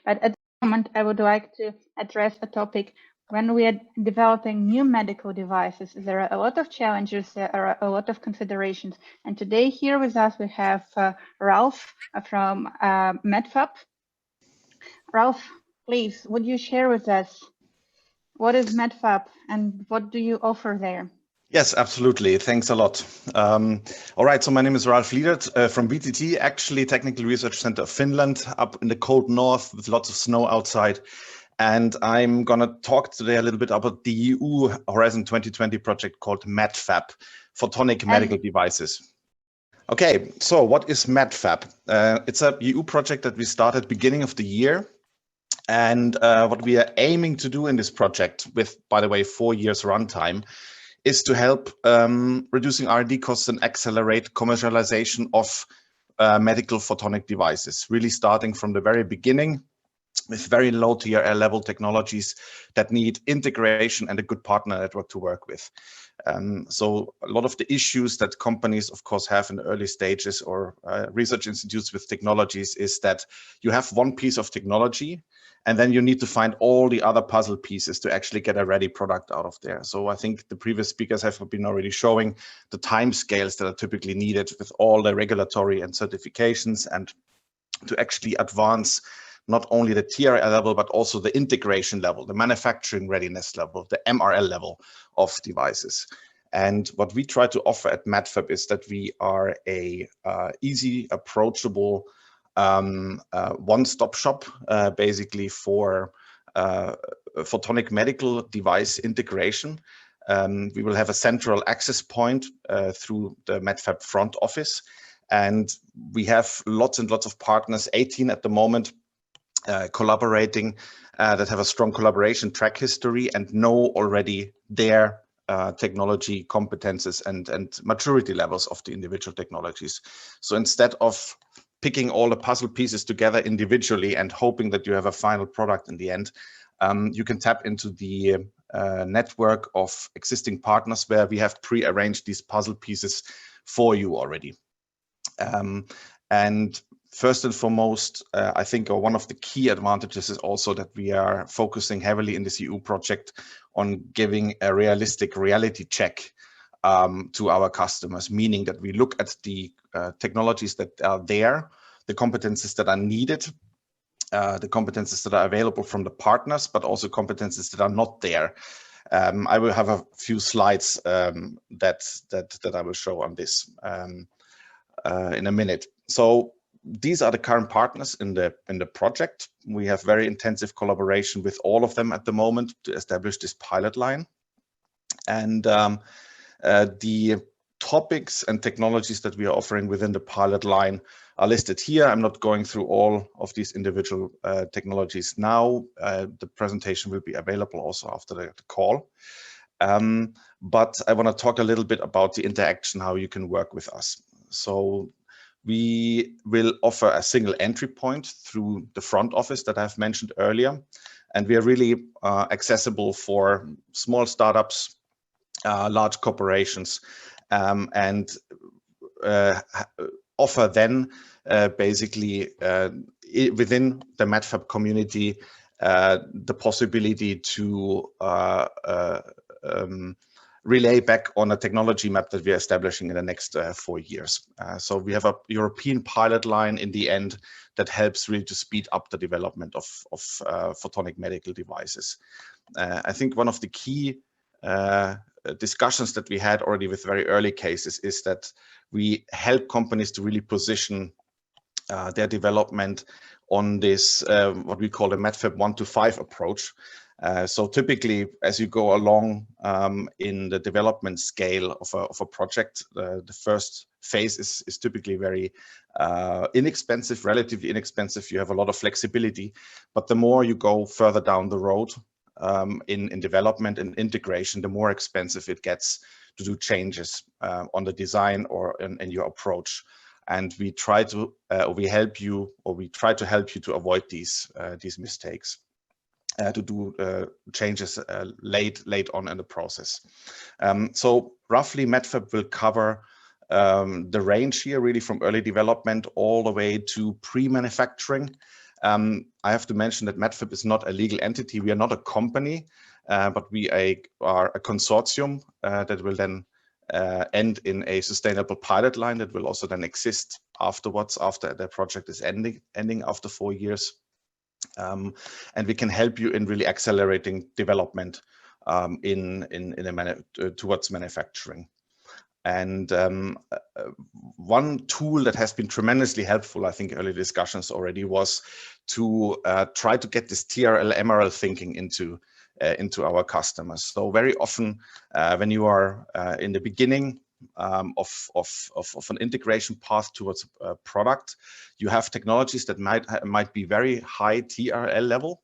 But at the moment, I would like to address a topic. When we are developing new medical devices, there are a lot of challenges, there are a lot of considerations. And today here with us, we have Ralph from MedPhab. Ralph, please, would you share with us what is MedPhab and what do you offer there? Yes, absolutely. Thanks a lot. All right, so my name is Ralph Liedert from VTT, actually Technical Research Center of Finland, up in the cold north with lots of snow outside. And I'm going to talk today a little bit about the EU Horizon 2020 project called MedPhab, Photonic Medical Devices. Okay, so what is MedPhab? It's a EU project that we started beginning of the year. And what we are aiming to do in this project with, by the way, 4 years runtime, is to help reducing R&D costs and accelerate commercialization of medical photonic devices, really starting from the very beginning with very low TRL level technologies that need integration and a good partner network to work with. So a lot of the issues that companies, of course, have in the early stages or research institutes with technologies is that you have one piece of technology and then you need to find all the other puzzle pieces to actually get a ready product out of there. So I think the previous speakers have been already showing the time scales that are typically needed with all the regulatory and certifications, and to actually advance not only the TRL level, but also the integration level, the manufacturing readiness level, the MRL level of devices. And what we try to offer at MedPhab is that we are a easy, approachable one-stop shop, basically for photonic medical device integration. We will have a central access point through the MedPhab front office. And we have lots and lots of partners, 18 at the moment, collaborating that have a strong collaboration track history and know already their technology competences and maturity levels of the individual technologies. So instead of picking all the puzzle pieces together individually and hoping that you have a final product in the end, you can tap into the network of existing partners where we have pre-arranged these puzzle pieces for you already. And first and foremost, I think one of the key advantages is also that we are focusing heavily in this EU project on giving a realistic reality check to our customers, meaning that we look at the technologies that are there, the competences that are needed, the competences that are available from the partners, but also competences that are not there. I will have a few slides that I will show on this in a minute. So these are the current partners in the project. We have very intensive collaboration with all of them at the moment to establish this pilot line. And the topics and technologies that we are offering within the pilot line are listed here. I'm not going through all of these individual technologies now. The presentation will be available also after the call. But I want to talk a little bit about the interaction, how you can work with us. So we will offer a single entry point through the front office that I've mentioned earlier. And we are really accessible for small startups, large corporations, and offer then basically within the MedPhab community the possibility to relay back on a technology map that we are establishing in the next 4 years. So we have a European pilot line in the end that helps really to speed up the development of photonic medical devices. I think one of the key discussions that we had already with very early cases is that we help companies to really position their development on this, what we call the MedPhab 1 to 5 approach. So typically, as you go along in the development scale of a project, the first phase is typically very inexpensive, relatively inexpensive. You have a lot of flexibility, but the more you go further down the road in development and integration, the more expensive it gets to do changes on the design or in your approach. And we try to help you to avoid these mistakes. To do changes late on in the process. So roughly MedPhab will cover the range here, really from early development all the way to pre-manufacturing. I have to mention that MedPhab is not a legal entity. We are not a company, but we are a consortium that will then end in a sustainable pilot line that will also then exist afterwards, after the project is ending after 4 years. And we can help you in really accelerating development towards manufacturing. And one tool that has been tremendously helpful, I think early discussions already, was to try to get this TRL MRL thinking into our customers. So very often when you are in the beginning of an integration path towards a product, you have technologies that might be very high TRL level.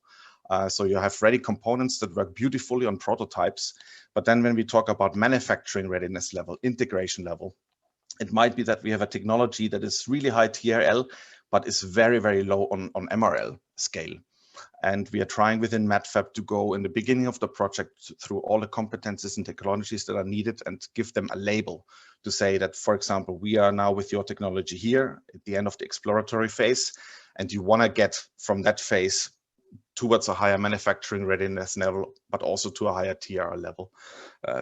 So you have ready components that work beautifully on prototypes. But then when we talk about manufacturing readiness level, integration level, it might be that we have a technology that is really high TRL, but is very, very low on MRL scale. And we are trying within MedPhab to go in the beginning of the project through all the competencies and technologies that are needed and give them a label to say that, for example, we are now with your technology here at the end of the exploratory phase, and you want to get from that phase towards a higher manufacturing readiness level, but also to a higher TRL level.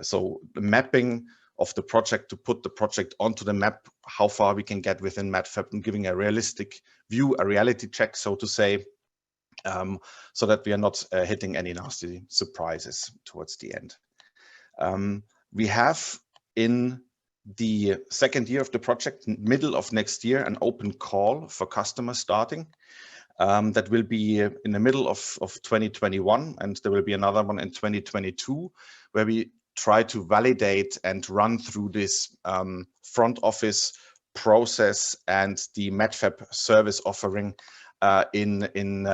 So the mapping of the project to put the project onto the map, how far we can get within MedPhab, and giving a realistic view, a reality check, so to say, so that we are not hitting any nasty surprises towards the end. We have in the second year of the project, middle of next year, an open call for customers starting. That will be in the middle of 2021, and there will be another one in 2022, where we try to validate and run through this front office process and the MedPhab service offering in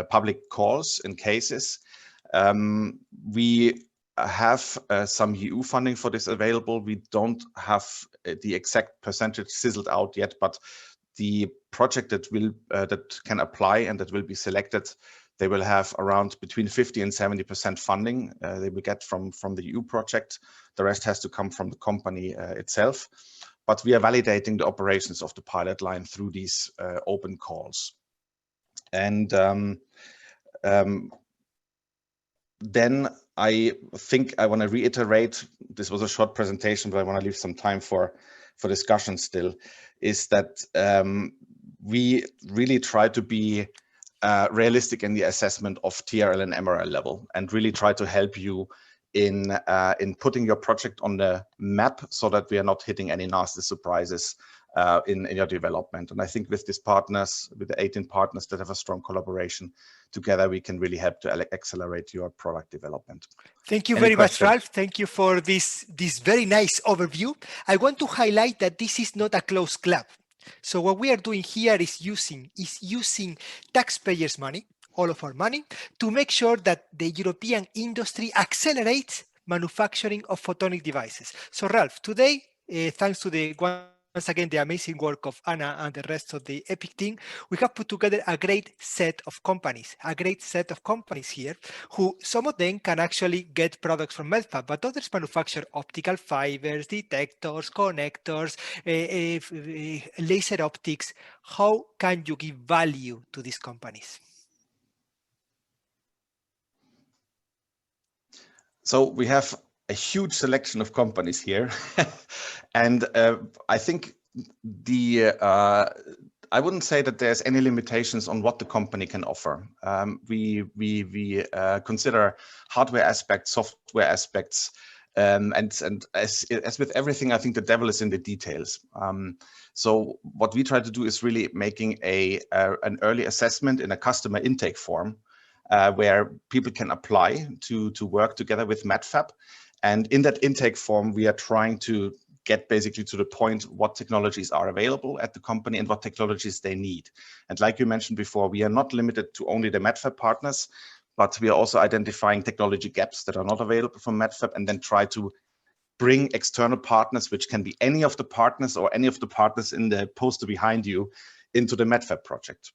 public calls and cases. We have some EU funding for this available. We don't have the exact percentage sizzled out yet, but the project that can apply and that will be selected, they will have around between 50 and 70% funding they will get from the EU project. The rest has to come from the company itself. But we are validating the operations of the pilot line through these open calls. And then I think I want to reiterate, this was a short presentation, but I want to leave some time for discussion still, is that we really try to be realistic in the assessment of TRL and MRL level, and really try to help you in putting your project on the map so that we are not hitting any nasty surprises in your development. And I think with these partners, with the 18 partners that have a strong collaboration together, we can really help to accelerate your product development. Thank you very much, Ralph. Thank you for this very nice overview. I want to highlight that this is not a closed club. So what we are doing here is using taxpayers' money, all of our money, to make sure that the European industry accelerates manufacturing of photonic devices. So Ralph, today, thanks to once again the amazing work of Anna and the rest of the EPIC team, we have put together a great set of companies here, who some of them can actually get products from MedPhab, but others manufacture optical fibers, detectors, connectors, laser optics. How can you give value to these companies? So we have a huge selection of companies here. And I think I wouldn't say that there's any limitations on what the company can offer. We consider hardware aspects, software aspects, and as with everything, I think the devil is in the details. So what we try to do is really making an early assessment in a customer intake form, where people can apply to work together with MedPhab. And in that intake form, we are trying to get basically to the point what technologies are available at the company and what technologies they need. And like you mentioned before, we are not limited to only the MedPhab partners, but we are also identifying technology gaps that are not available from MedPhab, and then try to bring external partners, which can be any of the partners or any of the partners in the poster behind you, into the MedPhab project.